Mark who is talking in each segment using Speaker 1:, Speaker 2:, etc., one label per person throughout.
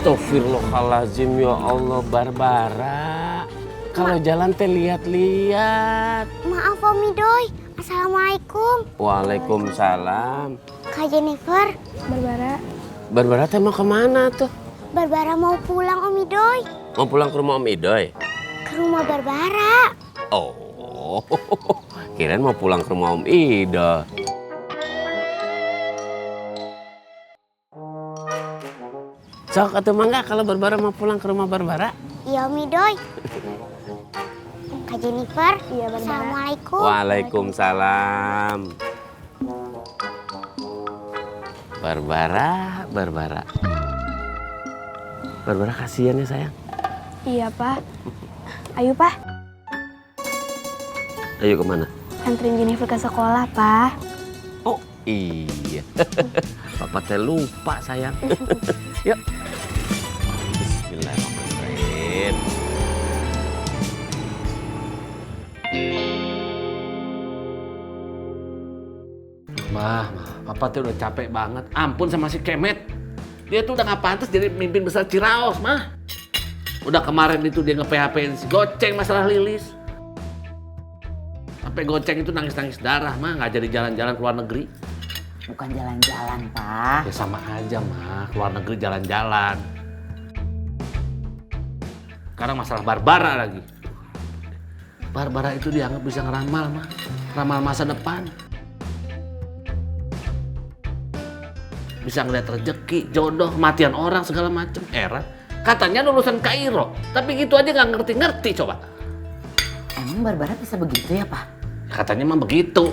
Speaker 1: Astagfirullahaladzim, ya Allah, Barbara. Kalau jalan teh lihat-lihat.
Speaker 2: Maaf Om Idoy. Assalamualaikum.
Speaker 1: Waalaikumsalam.
Speaker 2: Kak Jennifer. Barbara.
Speaker 1: Barbara teh mau kemana tuh?
Speaker 2: Barbara mau pulang Om Idoy.
Speaker 1: Mau pulang ke rumah Om Idoy?
Speaker 2: Ke rumah Barbara.
Speaker 1: Oh, kirain mau pulang ke rumah Om Idoy. Sok atau mangga kalau Barbara mau pulang ke rumah Barbara?
Speaker 2: Iya Om Idoy. Kak Jennifer. Iya Barbara. Assalamualaikum.
Speaker 1: Waalaikumsalam. Barbara. Barbara kasihan ya sayang.
Speaker 3: Iya Pak. Ayo Pak.
Speaker 1: Ayo kemana?
Speaker 3: Anterin Jennifer ke sekolah Pak.
Speaker 1: Oh iya. Papa teh lupa sayang. Yuk. Bismillahirrahmanirrahim.
Speaker 4: Mah, Papa tuh udah capek banget. Ampun sama si Kemet. Dia tuh udah gak pantas jadi pemimpin besar Ciraos, mah. Udah kemarin itu dia nge-PHP-in si Goceng masalah Lilis. Sampai Goceng itu nangis-nangis darah, mah. Gak jadi jalan-jalan ke luar negeri.
Speaker 5: Bukan jalan-jalan, Pak.
Speaker 4: Ya sama aja, mah. Ke luar negeri jalan-jalan. Sekarang masalah Barbara lagi. Barbara itu dianggap bisa ngeramal, mah. Ramal masa depan. Bisa ngeliat rezeki, jodoh, kematian orang, segala macem. Era. Katanya lulusan Kairo. Tapi gitu aja gak ngerti-ngerti, coba.
Speaker 5: Emang Barbara bisa begitu ya, Pak?
Speaker 4: Katanya mah begitu.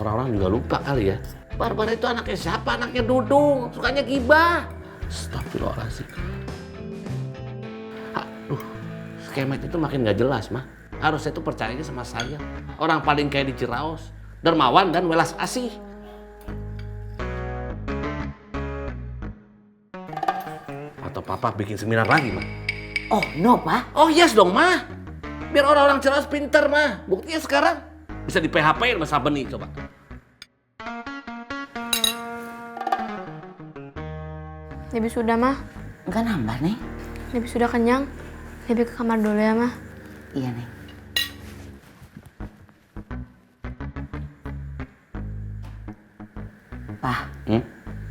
Speaker 4: Orang-orang juga lupa kali ya. Barbara itu anaknya siapa? Anaknya Dudung. Sukanya gibah. Astagfirullahaladzim. Aduh, Kemet itu makin gak jelas, mah. Harusnya itu percayanya sama saya. Orang paling kaya di Ciraos. Dermawan dan welas asih. Atau Papa bikin seminar lagi, mah.
Speaker 5: Oh, no, Pak.
Speaker 4: Oh yes dong, mah. Biar orang-orang Ciraos pintar, mah. Buktinya sekarang bisa di PHP-in sama Sabeni, coba.
Speaker 3: Debbie sudah mah.
Speaker 5: Enggak nambah, nih.
Speaker 3: Debbie sudah kenyang. Debbie ke kamar dulu ya mah.
Speaker 5: Iya, nih. Pak,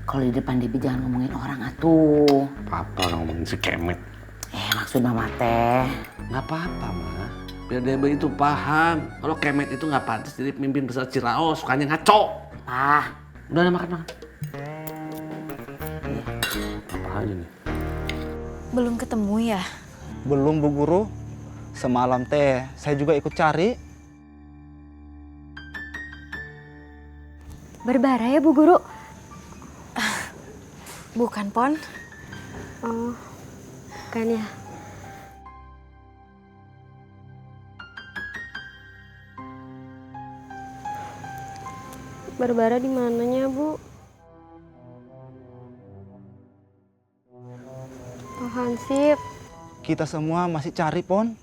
Speaker 5: kalau di depan Debbie jangan ngomongin orang atuh.
Speaker 4: Papa ngomongin si Kemet.
Speaker 5: Maksud mama teh.
Speaker 4: Nggak apa-apa, mah. Biar Debbie itu paham. Kalau Kemet itu nggak pantas jadi pemimpin besar Ciraos. Sukanya ngaco.
Speaker 5: Pak.
Speaker 4: Udah ada makan. Apa aja nih?
Speaker 3: Belum ketemu ya?
Speaker 6: Belum Bu Guru. Semalam teh saya juga ikut cari.
Speaker 3: Barbara ya Bu Guru? Bukan Pon.
Speaker 2: Oh, bukan ya.
Speaker 3: Barbara di mananya Bu? Oh Hansip.
Speaker 6: Kita semua masih cari, Pon.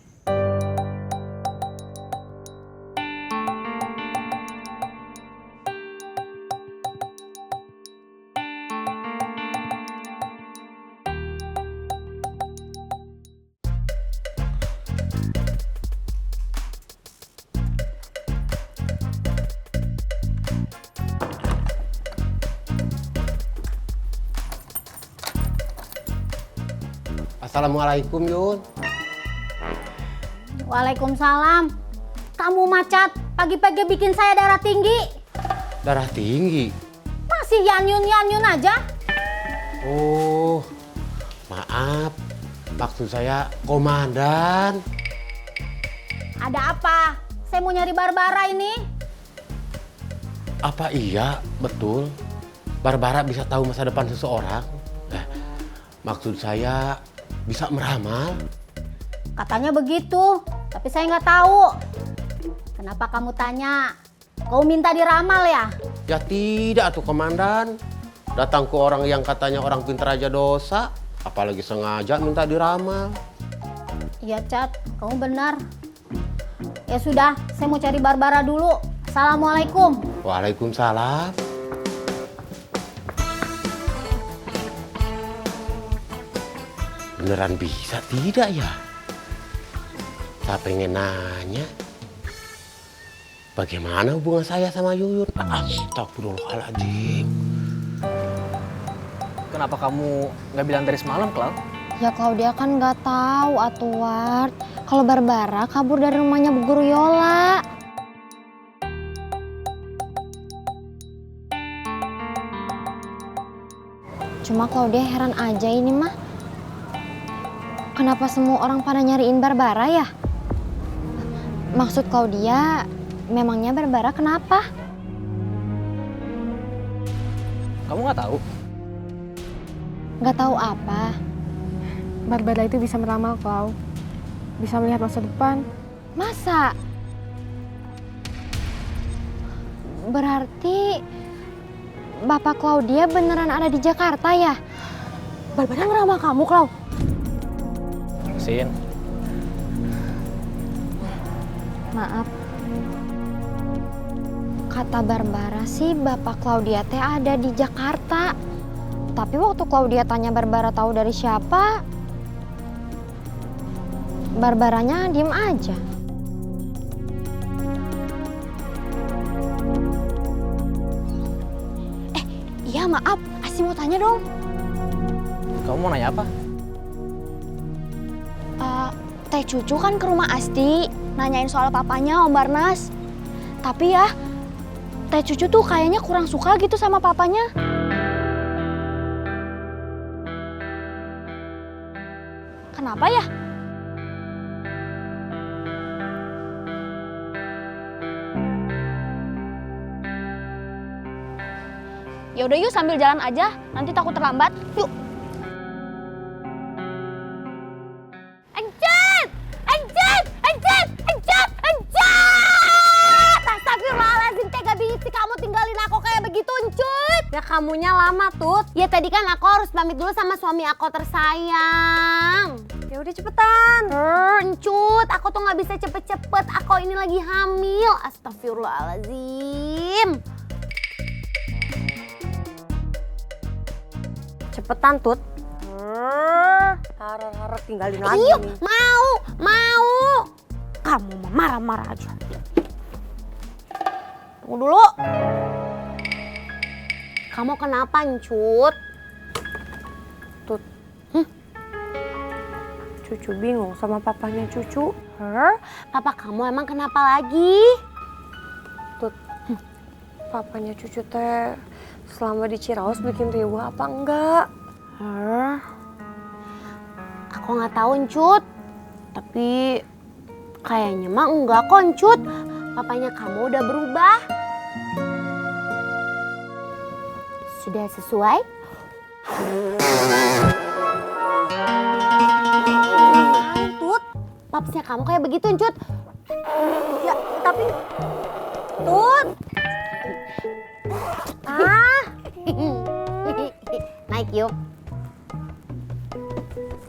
Speaker 1: Assalamualaikum, Yun.
Speaker 2: Waalaikumsalam. Kamu macat. Pagi-pagi bikin saya darah tinggi.
Speaker 1: Darah tinggi.
Speaker 2: Masih yanyun-yanyun aja.
Speaker 1: Oh, maaf. Maksud saya komandan.
Speaker 2: Ada apa? Saya mau nyari Barbara ini.
Speaker 1: Apa iya betul Barbara bisa tahu masa depan seseorang? Maksud saya bisa meramal.
Speaker 2: Katanya begitu, tapi saya nggak tahu. Kenapa kamu tanya? Kau minta diramal ya?
Speaker 1: Ya tidak tuh komandan. Datang ke orang yang katanya orang pintar aja dosa. Apalagi sengaja minta diramal.
Speaker 2: Iya Cat, kamu benar. Ya sudah, saya mau cari Barbara dulu. Assalamualaikum.
Speaker 1: Waalaikumsalam. beneran bisa tidak ya? Saya pengen nanya, bagaimana hubungan saya sama Yuyun? Astagfirullahaladzim.
Speaker 7: Kenapa kamu nggak bilang dari semalam, Clau?
Speaker 3: Ya Claudia kan nggak tahu atuh Ward. Kalau Barbara kabur dari rumahnya Bu Guru Yola. Cuma Claudia heran aja ini mah. Kenapa semua orang pada nyariin Barbara ya? Maksud Claudia, memangnya Barbara kenapa?
Speaker 7: Kamu nggak tahu?
Speaker 3: Nggak tahu apa.
Speaker 8: Barbara itu bisa meramal, Clau. Bisa melihat masa depan.
Speaker 3: Masa? Berarti Bapak Claudia beneran ada di Jakarta ya?
Speaker 8: Barbara ngeramal kamu, Clau.
Speaker 7: Sin,
Speaker 3: Maaf. Kata Barbara sih Bapak Claudia teh ada di Jakarta. Tapi waktu Claudia tanya Barbara tahu dari siapa, Barbaranya diem aja. Iya maaf, Asti mau tanya dong.
Speaker 7: kamu mau nanya apa?
Speaker 3: Teh Cucu kan ke rumah Asti, nanyain soal papanya Om Barnas. Tapi ya, Teh Cucu tuh kayaknya kurang suka gitu sama papanya. Kenapa ya? Ya udah yuk sambil jalan aja, nanti takut terlambat. Yuk. Enjet! Enjet! Enjet! Enjet! Enjet! Astagfirullahaladzim, tega bingit sih kamu tinggalin aku kayak begitu, Encut.
Speaker 2: Ya kamunya lama, Tut. Ya tadi kan aku harus pamit dulu sama suami aku tersayang.
Speaker 8: Ya udah cepetan.
Speaker 2: Encut, aku tuh nggak bisa cepet-cepet. Aku ini lagi hamil. Astagfirullahaladzim.
Speaker 8: Cepetan, Tut. Harap-harap tinggalin lagi
Speaker 2: Yuk,
Speaker 8: nih.
Speaker 2: mau. Kamu mah marah-marah aja. Tunggu dulu. Kamu kenapa, Encut?
Speaker 8: Tut. Cucu bingung sama papanya Cucu.
Speaker 2: Papa kamu emang kenapa lagi?
Speaker 8: Tut. Papanya Cucu teh selama di Ciraos bikin riuh apa enggak?
Speaker 2: Aku nggak tahu, Encut. Tapi kayaknya mah enggak kok, Encut. Papanya kamu udah berubah. Sudah sesuai? Tut, papsnya kamu kayak begitu, Encut.
Speaker 8: Ya, tapi Tut.
Speaker 2: Naik yuk.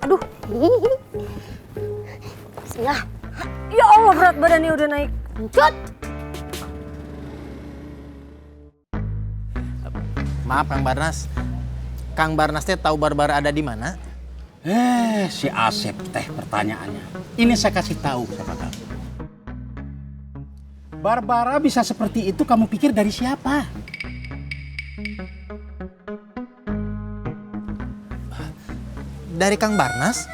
Speaker 8: Aduh,
Speaker 2: Bismillah.
Speaker 8: ya Allah berat badannya udah naik.
Speaker 2: Encut.
Speaker 9: Maaf Kang Barnas. Kang Barnas teh tahu Barbara ada di mana?
Speaker 10: Si Asep teh pertanyaannya. Ini saya kasih tahu sama kamu. Barbara bisa seperti itu kamu pikir dari siapa?
Speaker 9: Dari Kang Barnas?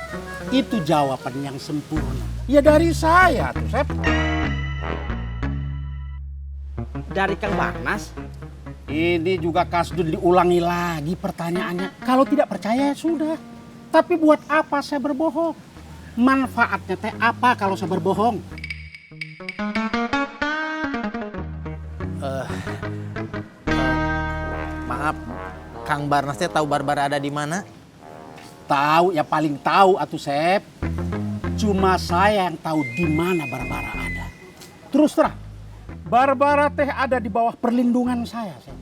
Speaker 10: Itu jawaban yang sempurna. Ya dari saya tuh, Sep.
Speaker 6: Dari Kang Barnas?
Speaker 10: Ini juga Kasdul diulangi lagi pertanyaannya. Kalau tidak percaya ya sudah. Tapi buat apa saya berbohong? Manfaatnya teh apa kalau saya berbohong?
Speaker 9: Maaf, Kang Barnas teh tahu Barbara ada di mana?
Speaker 10: Tahu ya paling tahu atuh Sep. Cuma saya yang tahu di mana Barbara ada. Terus terang, Barbara teh ada di bawah perlindungan saya, Sep.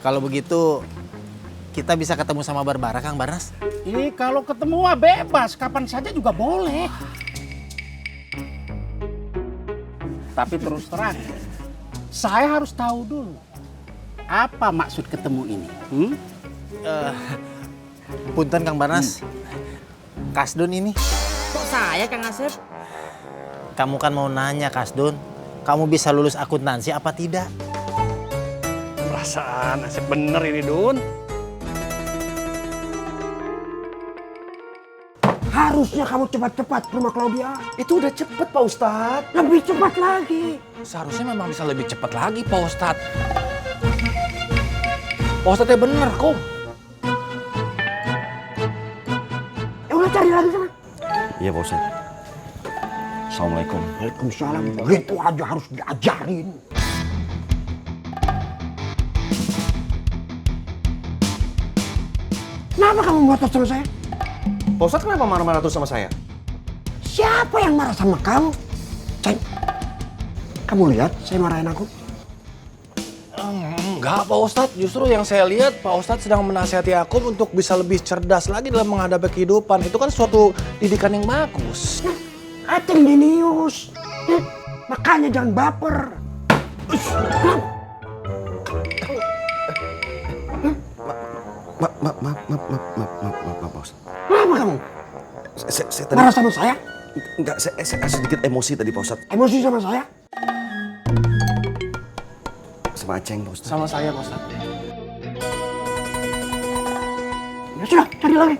Speaker 9: Kalau begitu kita bisa ketemu sama Barbara, Kang Barnas?
Speaker 10: Ini kalau ketemu bebas, kapan saja juga boleh. Tapi terus terang, saya harus tahu dulu apa maksud ketemu ini.
Speaker 9: Punten Kang Barnas. Kasdun ini.
Speaker 11: Kok saya Kang Asep?
Speaker 9: Kamu kan mau nanya Kasdun, kamu bisa lulus akuntansi apa tidak?
Speaker 10: Perasaan Asep bener ini, Dun. Harusnya kamu cepat-cepat ke rumah Claudia.
Speaker 12: Itu udah cepet Pak Ustadz.
Speaker 10: Lebih cepat lagi.
Speaker 12: Seharusnya memang bisa lebih cepat lagi Pak Ustadz. Pak Ustadz ya bener kok.
Speaker 10: Ya udah cari lagi sana.
Speaker 12: Iya Pak Ustadz. Assalamualaikum.
Speaker 10: Waalaikumsalam. Begitu aja harus diajarin. Kenapa kamu ngotot sama saya?
Speaker 12: Pak Ustadz kenapa marah-marah terus sama saya?
Speaker 10: Siapa yang marah sama kamu? Ceng, kamu lihat saya marahin aku?
Speaker 12: Enggak Pak Ustadz, justru yang saya lihat Pak Ustadz sedang menasihati aku untuk bisa lebih cerdas lagi dalam menghadapi kehidupan. Itu kan suatu didikan yang bagus.
Speaker 10: Aceng jenius. Makanya jangan baper.
Speaker 12: Maaf Pak Ustadz.
Speaker 10: Kenapa kamu?
Speaker 12: Saya tadi...
Speaker 10: Marah sama saya?
Speaker 12: Enggak, saya sedikit emosi tadi Pak Ustadz.
Speaker 10: Emosi sama saya?
Speaker 12: Sama Aceng Pak Ustadz.
Speaker 9: Sama saya Pak Ustadz.
Speaker 10: Ya sudah, cari lagi.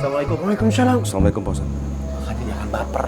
Speaker 12: Assalamualaikum.
Speaker 10: Waalaikumsalam.
Speaker 12: Assalamualaikum Pak Ustadz.
Speaker 9: Makanya jangan baper.